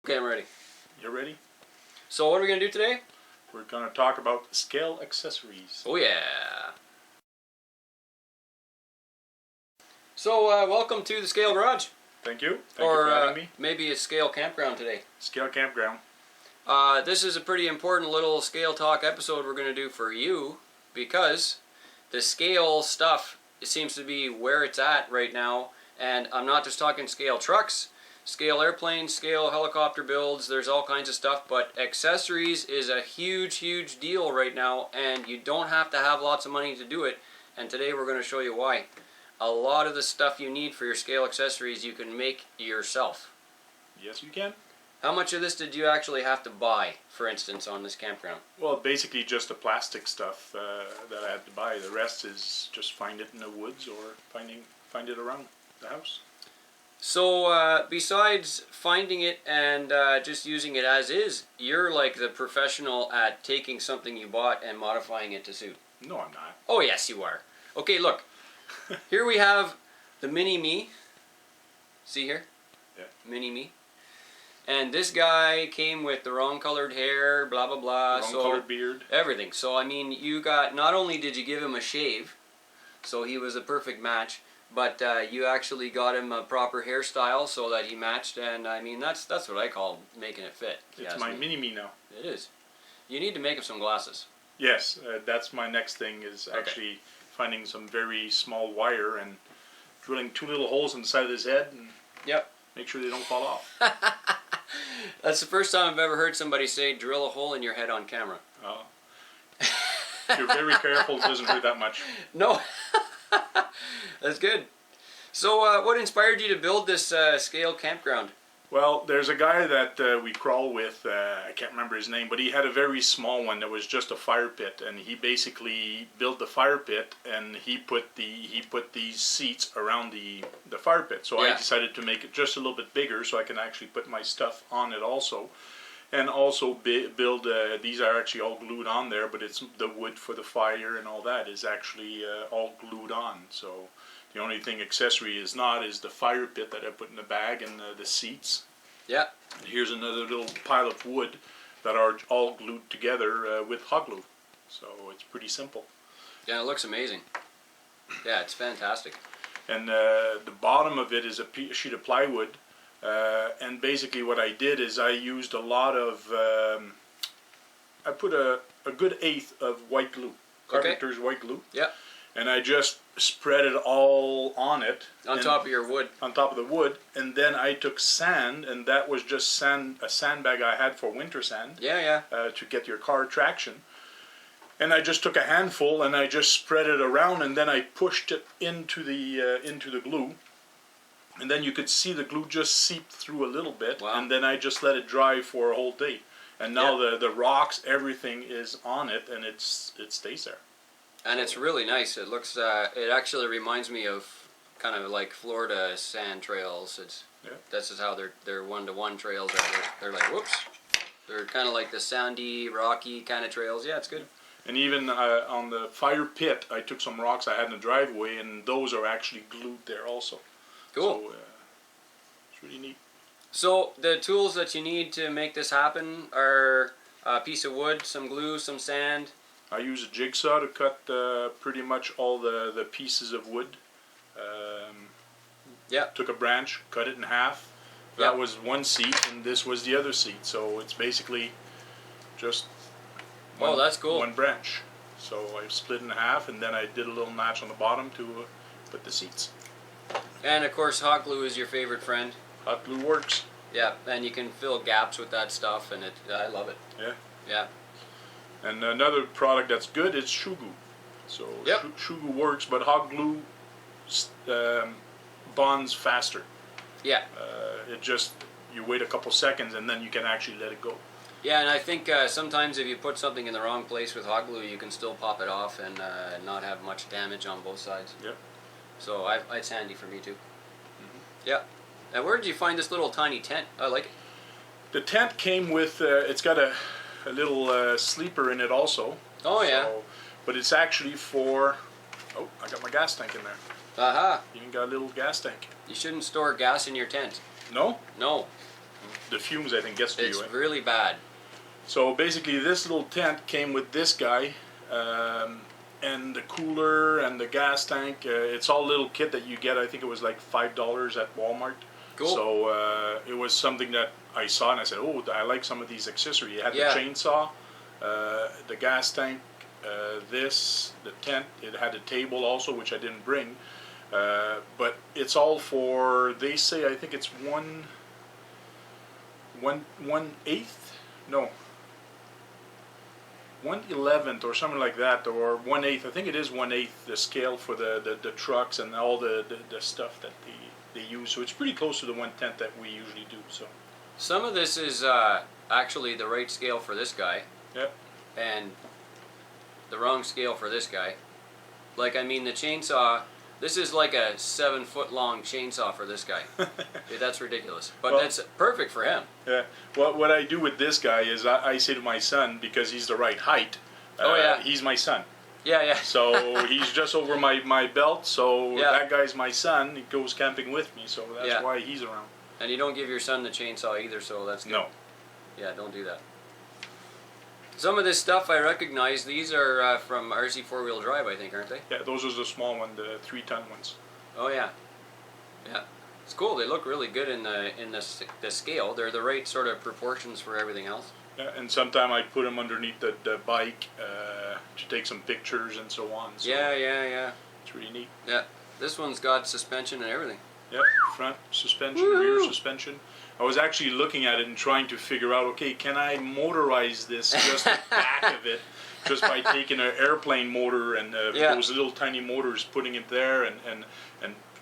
Okay, I'm ready. You ready? So what are we going to do today? We're going to talk about scale accessories. Oh yeah. So welcome to the Scale Garage. Thank you. Thank you for having me. Maybe it's Scale Campground today. Scale Campground. This is a pretty important little Scale Talk episode we're going to do for you because the scale stuff seems to be where it's at right now. And I'm not just talking scale trucks, scale airplanes, scale helicopter builds, there's all kinds of stuff, but accessories is a huge, huge deal right now, and you don't have to have lots of money to do it, and today we're going to show you why. A lot of the stuff you need for your scale accessories you can make yourself. Yes, you can. How much of this did you actually have to buy, for instance, on this campground? Well, basically just the plastic stuff that I had to buy. The rest is just find it in the woods or find it around the house. So besides finding it and just using it as is, you're like the professional at taking something you bought and modifying it to suit. No, I'm not. Oh yes, you are. Okay, look. Here we have the Mini Me. See here? Yeah. Mini Me. And this guy came with the wrong colored hair, blah blah blah. Wrong colored beard. Everything. So I mean, you got, not only did you give him a shave, so he was a perfect match, but you actually got him a proper hairstyle so that he matched, and I mean that's what I call making it fit. It's my Mini-Me now. It is. You need to make him some glasses. Yes, that's my next thing is actually finding some very small wire and drilling 2 little holes in the side of his head and make sure they don't fall off. That's the first time I've ever heard somebody say drill a hole in your head on camera. Oh. You're very careful, it doesn't hurt that much. No. That's good. So what inspired you to build this scale campground? Well, there's a guy that we crawl with, I can't remember his name, but he had a very small one that was just a fire pit, and he basically built the fire pit and he put these seats around the fire pit. So I decided to make it just a little bit bigger so I can actually put my stuff on it also. And also build, these are actually all glued on there, but it's the wood for the fire and all that is actually all glued on. So the only thing accessory is not is the fire pit that I put in the bag and the seats. Yeah. And here's another little pile of wood that are all glued together with hot glue. So it's pretty simple. Yeah, it looks amazing. Yeah, it's fantastic. And the bottom of it is a sheet of plywood. And basically what I did is I used a lot of, I put a good eighth of white glue, carpenter's white glue. Yeah. And I just spread it all on it. On top of your wood. On top of the wood. And then I took sand, and that was just sand, a sandbag I had for winter sand. Yeah, to get your car traction. And I just took a handful and I just spread it around, and then I pushed it into the glue. And then you could see the glue just seep through a little bit, and then I just let it dry for a whole day. And now the rocks, everything is on it, and it stays there. And it's really nice. It looks. It actually reminds me of kind of like Florida sand trails. This is how their one-to-one trails are. They're like whoops. They're kind of like the sandy, rocky kind of trails. Yeah, it's good. And even on the fire pit, I took some rocks I had in the driveway, and those are actually glued there also. Cool. So, it's really neat. So the tools that you need to make this happen are a piece of wood, some glue, some sand. I use a jigsaw to cut pretty much all the pieces of wood. Took a branch, cut it in half. That was one seat, and this was the other seat. So it's basically just that's cool. One branch. So I split in half, and then I did a little notch on the bottom to put the seats. And of course, hot glue is your favorite friend. Hot glue works. Yeah, and you can fill gaps with that stuff, and I love it. Yeah. Yeah. And another product that's good is Shugu. So Shugu works, but hot glue bonds faster. Yeah. You wait a couple seconds, and then you can actually let it go. Yeah, and I think sometimes if you put something in the wrong place with hot glue, you can still pop it off and not have much damage on both sides. Yep. So it's handy for me too. Mm-hmm. Yeah. And where did you find this little tiny tent? I like it. The tent came with, it's got a little sleeper in it also. Oh yeah. But it's actually for, I got my gas tank in there. Aha. You got a little gas tank. You shouldn't store gas in your tent. No? No. the fumes I think gets to It's you. really bad. So basically, this little tent came with this guy, and the cooler and the gas tank. It's all little kit that you get. I think it was like $5 at Walmart. Cool. So it was something that I saw and I said, "Oh, I like some of these accessories." It had Yeah. the chainsaw, the gas tank, the tent. It had a table also, which I didn't bring. But it's all for. They say I think it's one eighth. No. 1/11 or something like that, or 1/8. I think it is 1/8 the scale for the trucks and all the stuff that they use. So it's pretty close to the 1/10 that we usually do. So Some of this is actually the right scale for this guy. Yep. And the wrong scale for this guy. Like, I mean, the chainsaw, this is like a 7-foot long chainsaw for this guy. Dude, that's ridiculous. But Well, that's perfect for him. yeah. What I do with this guy is I say to my son, because he's the right height. Oh, yeah. He's my son. Yeah, yeah. So he's just over my belt. So Yeah. that guy's my son. He goes camping with me. So that's Yeah. why he's around. And you don't give your son the chainsaw either, so that's good. No. Yeah, don't do that. Some of this stuff I recognize. These are from RC 4-wheel drive, I think, aren't they? Yeah, those are the small one, the 3-ton ones. Oh yeah, yeah. It's cool. They look really good in the scale. They're the right sort of proportions for everything else. Yeah, and sometimes I put them underneath the bike to take some pictures and so on. So Yeah. it's really neat. Yeah. This one's got suspension and everything. Yep, front suspension, Woo-hoo. rear suspension. I was actually looking at it and trying to figure out, okay, can I motorize this, just the back of it, just by taking an airplane motor and Yeah. those little tiny motors, putting it there and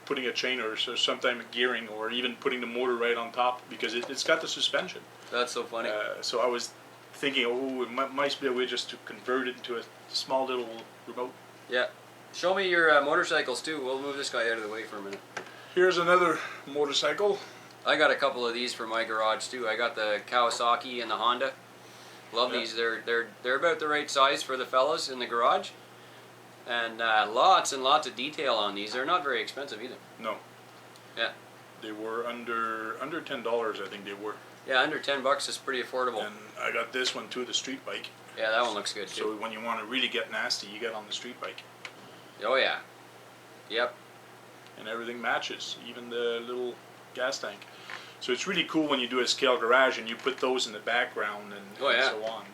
putting a chain or sometime gearing, or even putting the motor right on top, because it's got the suspension. That's so funny. So I was thinking, oh, it might be a way just to convert it into a small little remote. Yeah. Show me your motorcycles too. We'll move this guy out of the way for a minute. Here's another motorcycle. I got a couple of these for my garage too. I got the Kawasaki and the Honda. Love Yeah. these. They're about the right size for the fellas in the garage. And lots and lots of detail on these. They're not very expensive either. No. Yeah. They were under $10, I think they were. Yeah, under $10 is pretty affordable. And I got this one too, the street bike. Yeah, that one looks good too. So when you want to really get nasty, you get on the street bike. Oh yeah. Yep. And everything matches, even the little gas tank. So it's really cool when you do a scale garage and you put those in the background and Oh, yeah. so on.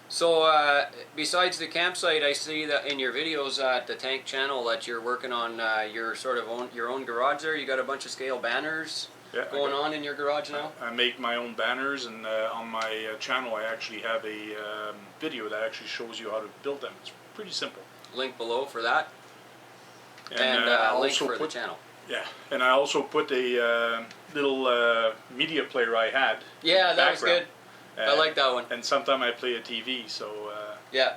So besides the campsite, I see that in your videos at the Tank channel that you're working on your sort of your own garage there. You got a bunch of scale banners Yeah, going on in your garage now? I make my own banners, and on my channel I actually have a video that actually shows you how to build them. It's pretty simple. Link below for that. And I link also for the put, channel. yeah, and I also put a little media player I had. in Yeah, the that was background. good. I like that one. And sometimes I play a TV, so Yeah.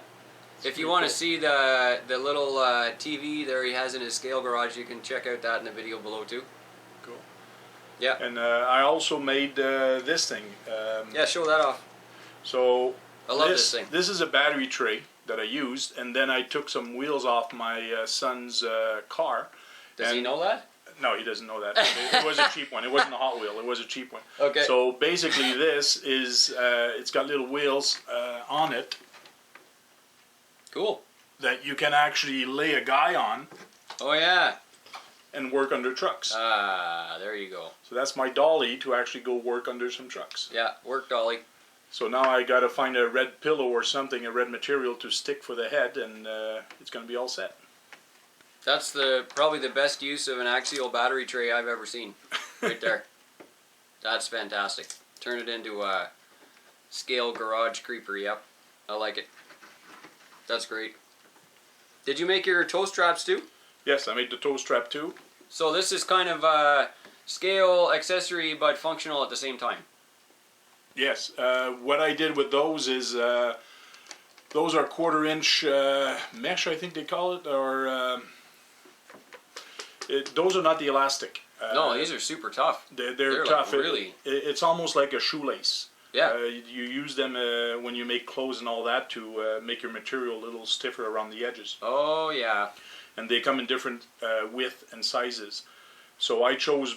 If pretty you want to cool. see the little TV there he has in his scale garage, you can check out that in the video below too. cool. Yeah. And I also made this thing. Yeah, show that off. So I love this thing. This is a battery tray that I used, and then I took some wheels off my son's car. Does he and- know that? No, he doesn't know that. It was a cheap one. It wasn't a Hot Wheel. It was a cheap one. Okay. So basically, this is it's got little wheels on it Cool. that you can actually lay a guy on Oh yeah. and work under trucks. Ah, there you go. So that's my dolly to actually go work under some trucks. Yeah, work dolly. So now I got to find a red pillow or something, a red material to stick for the head, and it's going to be all set. That's probably the best use of an axial battery tray I've ever seen. Right there. That's fantastic. Turn it into a scale garage creeper. Yep. I like it. That's great. Did you make your toe straps too? Yes, I made the toe strap too. So this is kind of a scale accessory but functional at the same time. Yes, what I did with those is those are 1/4-inch mesh, I think they call it, or those are not the elastic. No, these are super tough. They're like tough. really- It's almost like a shoelace. Yeah. You use them when you make clothes and all that to make your material a little stiffer around the edges. Oh yeah. And they come in different width and sizes. So I chose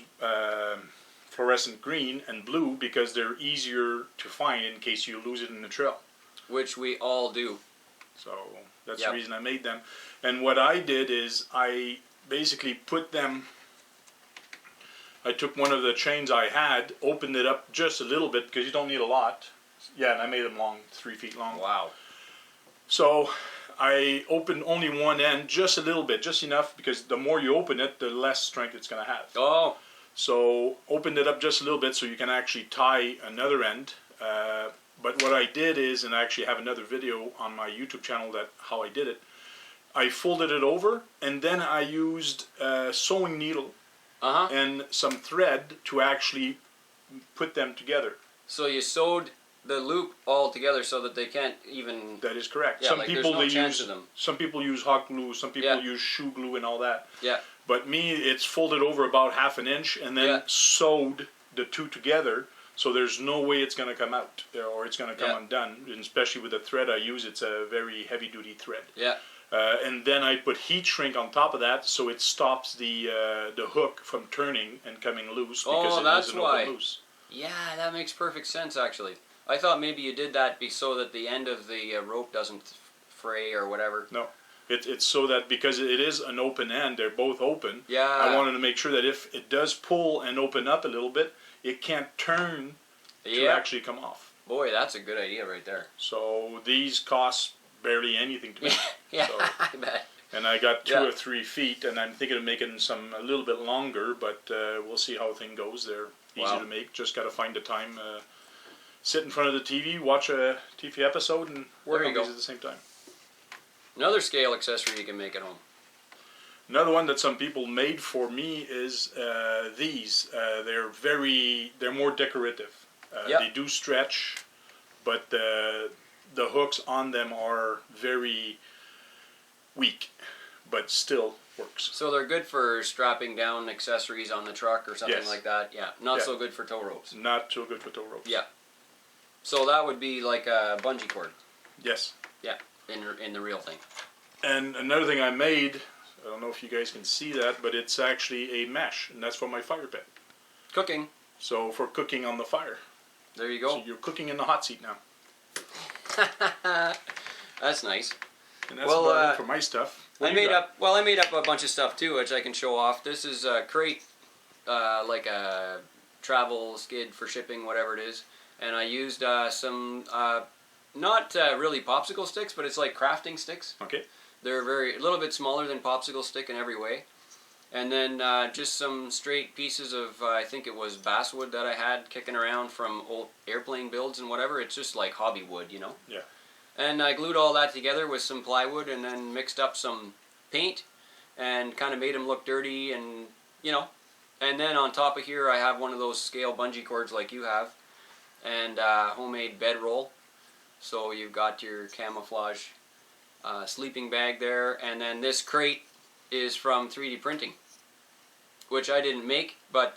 fluorescent green and blue because they're easier to find in case you lose it in the trail. Which we all do. So that's Yep. the reason I made them. And what I did is I basically put them, I took one of the chains I had, opened it up just a little bit because you don't need a lot. Yeah, and I made them long, 3 feet long. Wow. So I opened only one end just a little bit, just enough, because the more you open it, the less strength it's going to have. Oh. So opened it up just a little bit so you can actually tie another end. But what I did is, and I actually have another video on my YouTube channel that how I did it, I folded it over and then I used a sewing needle Uh-huh. and some thread to actually put them together. So you sewed the loop all together so that they can't even... That is correct. Yeah, Some like people there's no they chance use of them. some people use hot glue, some people Yeah. use shoe glue and all that. Yeah. But me, it's folded over about 1/2 inch and then Yeah. sewed the two together, so there's no way it's going to come out or it's going to come Yeah. undone. And especially with the thread I use, it's a very heavy-duty thread. Yeah. And then I put heat shrink on top of that, so it stops the hook from turning and coming loose because Oh, it that's is an why. open loose. Yeah, that makes perfect sense, actually. I thought maybe you did that so that the end of the rope doesn't fray or whatever. No, it's so that because it is an open end, they're both open. Yeah. I wanted to make sure that if it does pull and open up a little bit, it can't turn to Yeah. actually come off. Boy, that's a good idea right there. So these cost barely anything to make. Yeah, So, I bet. and I got 2 Yeah. or 3 feet, and I'm thinking of making some a little bit longer, but we'll see how the thing goes. They're easy Wow. to make. Just got to find the time. Sit in front of the TV, watch a TV episode, and work There on you these go. at the same time. Another scale accessory you can make at home. Another one that some people made for me is these. They're more decorative. Yep. They do stretch, but the hooks on them are very weak, but still works. So they're good for strapping down accessories on the truck or something Yes. like that. Yeah, not Yeah. so good for tow ropes. Not so good for tow ropes. Yeah. So that would be like a bungee cord. Yes. Yeah, in the real thing. And another thing I made, I don't know if you guys can see that, but it's actually a mesh, and that's for my fire pit. Cooking. So for cooking on the fire. There you So go. you're cooking in the hot seat now. That's nice. And that's Well, about it for my stuff. What I do you made got? up. I made up a bunch of stuff too, which I can show off. This is a crate, like a travel skid for shipping, whatever it is. And I used some, not really popsicle sticks, but it's like crafting sticks. Okay. They're a little bit smaller than popsicle stick in every way. And then just some straight pieces of, I think it was basswood that I had kicking around from old airplane builds and whatever. It's just like hobby wood, you know. Yeah. And I glued all that together with some plywood and then mixed up some paint and kind of made them look dirty and, you know. And then on top of here I have one of those scale bungee cords like you have and homemade bedroll. So you've got your camouflage sleeping bag there. And then this crate is from 3D printing, which I didn't make, but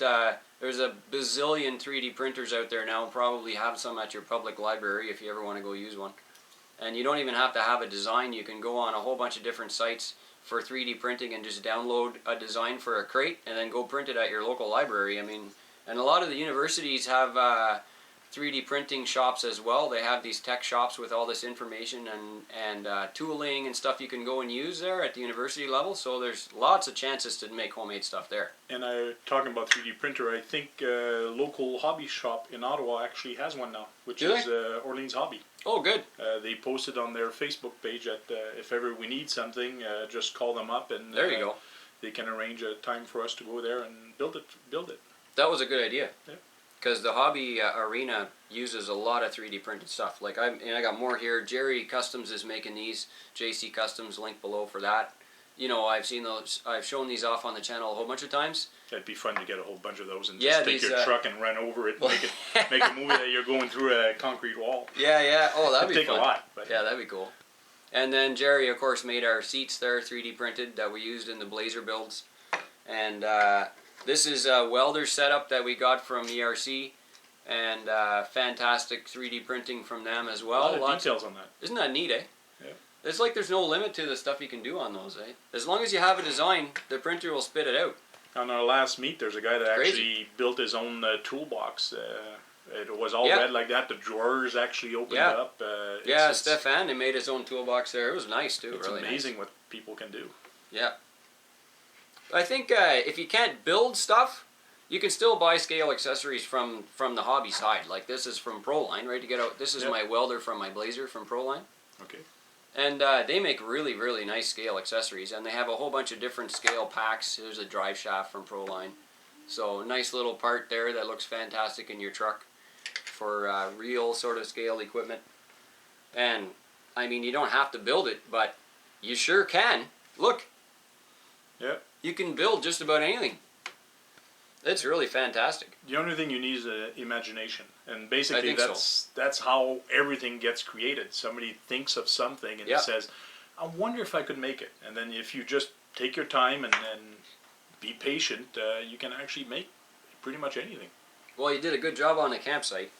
there's a bazillion 3D printers out there now. Probably have some at your public library if you ever want to go use one. And you don't even have to have a design. You can go on a whole bunch of different sites for 3D printing and just download a design for a crate and then go print it at your local library. I mean, and a lot of the universities have 3D printing shops as well. They have these tech shops with all this information and tooling and stuff you can go and use there at the university level. So there's lots of chances to make homemade stuff there. And talking about 3D printer, I think local hobby shop in Ottawa actually has one now, which Do is Orleans Hobby. Oh, good. They posted on their Facebook page that if ever we need something, just call them up and There you go. they can arrange a time for us to go there and build it. That was a good idea. Yeah. Because the hobby arena uses a lot of 3D printed stuff. Like I got more here. Jerry Customs is making these. JC Customs, link below for that. You know, I've seen those. I've shown these off on the channel a whole bunch of times. It'd be fun to get a whole bunch of those and Yeah, just take these, your truck and run over it, and make a movie that you're going through a concrete wall. Yeah. Oh, that'd be It'd take fun. a lot. But Yeah, that'd be cool. And then Jerry, of course, made our seats there 3D printed that we used in the Blazer builds. And this is a welder setup that we got from ERC. And fantastic 3D printing from them as well. a lot of details on that. Isn't that neat, eh? Yeah. It's like there's no limit to the stuff you can do on those, eh? As long as you have a design, the printer will spit it out. On our last meet, there's a guy that Crazy. actually built his own toolbox. It was all Yeah. red like that. The drawers actually opened Yeah. up. Yeah, Stefan, they made his own toolbox there. It was nice too. It's really amazing nice. what people can do. Yeah. I think if you can't build stuff, you can still buy scale accessories from the hobby side. Like this is from Proline, right? To get out. This is Yep. my welder from my Blazer from Proline. Okay. And they make really, really nice scale accessories, and they have a whole bunch of different scale packs. There's a drive shaft from Proline, so nice little part there that looks fantastic in your truck for real sort of scale equipment. And I mean, you don't have to build it, but you sure can. Look, Yeah. you can build just about anything. It's really fantastic. The only thing you need is imagination, and basically I think that's how everything gets created. Somebody thinks of something and Yep. says, "I wonder if I could make it." And then if you just take your time and be patient, you can actually make pretty much anything. Well, you did a good job on the campsite.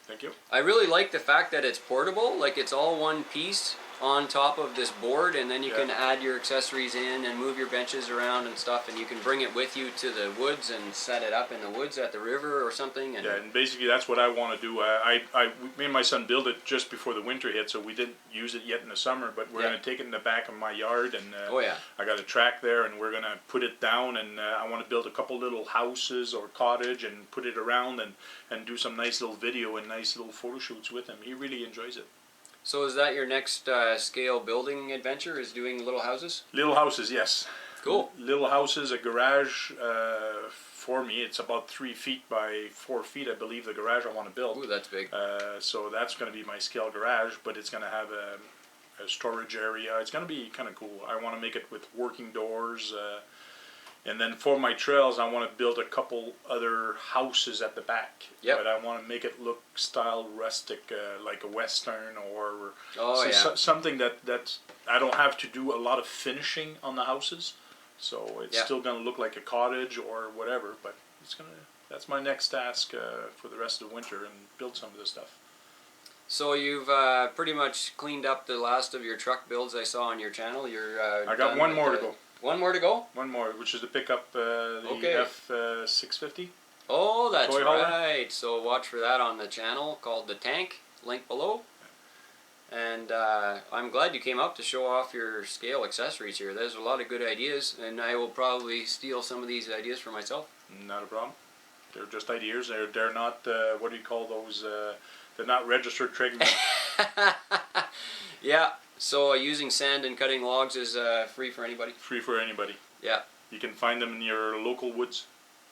Thank you. I really like the fact that it's portable, like it's all one piece on top of this board, and then you Yeah. can add your accessories in and move your benches around and stuff, and you can bring it with you to the woods and set it up in the woods at the river or something. And Yeah, and basically that's what I want to do. Me and my son built it just before the winter hit, so we didn't use it yet in the summer. But we're Yeah. going to take it in the back of my yard, and oh yeah, I got a track there, and we're going to put it down, and I want to build a couple little houses or cottage and put it around and do some nice little video and nice little photo shoots with him. He really enjoys it. so is that your next scale building adventure? Is doing little houses? Little houses, yes. Cool. Little houses, a garage for me. It's about 3 feet by 4 feet, I believe, the garage I want to build. Ooh, that's big. So that's going to be my scale garage, but it's going to have a storage area. It's going to be kind of cool. I want to make it with working doors. And then for my trails, I want to build a couple other houses at the back. Yep. But I want to make it look style rustic, like a western or Oh yeah. something that I don't have to do a lot of finishing on the houses. So it's Yeah. still going to look like a cottage or whatever. But that's my next task for the rest of the winter, and build some of this stuff. So you've pretty much cleaned up the last of your truck builds I saw on your channel. You're I got done one with more to the- go. One more to go? One more, which is to pick up the Okay. F650. Oh, that's Toy hauler. right. So watch for that on the channel called The Tank, link below. And I'm glad you came up to show off your scale accessories here. There's a lot of good ideas, and I will probably steal some of these ideas for myself. Not a problem. They're just ideas. They're not, what do you call those? They're not registered trademarks. Yeah, so using sand and cutting logs is free for anybody. Free for anybody. Yeah. You can find them in your local woods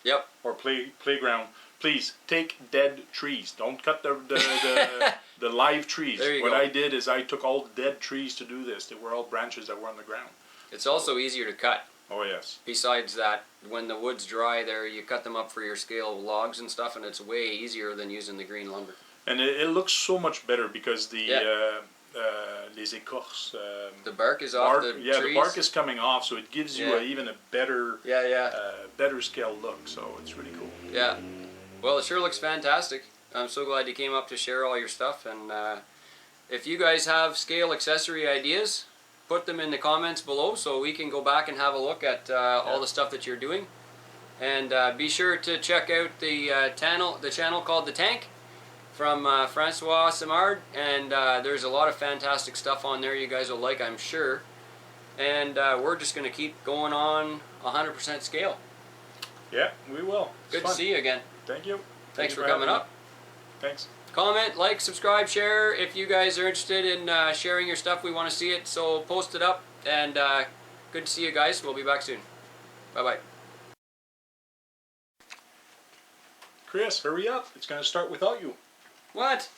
Yep. or playground. Please take dead trees. Don't cut the live trees. There you What go. I did is I took all the dead trees to do this. They were all branches that were on the ground. It's also easier to cut. Oh yes. Besides that, when the wood's dry there, you cut them up for your scale logs and stuff, and it's way easier than using the green lumber. And it looks so much better because the Yeah. les écorces. The bark is off the trees. The bark is coming off, so it gives you Yeah. even a better, Yeah. better scale look. So it's really cool. Yeah. Well, it sure looks fantastic. I'm so glad you came up to share all your stuff. And if you guys have scale accessory ideas, put them in the comments below so we can go back and have a look at all the stuff that you're doing. And be sure to check out the channel called The Tank from Francois Simard. And there's a lot of fantastic stuff on there you guys will like, I'm sure. And we're just going to keep going on 100% scale. Yeah, we will. It's Good fun. to see you again. Thank you. Thanks Thank for you coming having up. me. Thanks. Comment, like, subscribe, share. If you guys are interested in sharing your stuff, we want to see it. So post it up. And good to see you guys. We'll be back soon. Bye-bye. Chris, hurry up. It's going to start without you. What?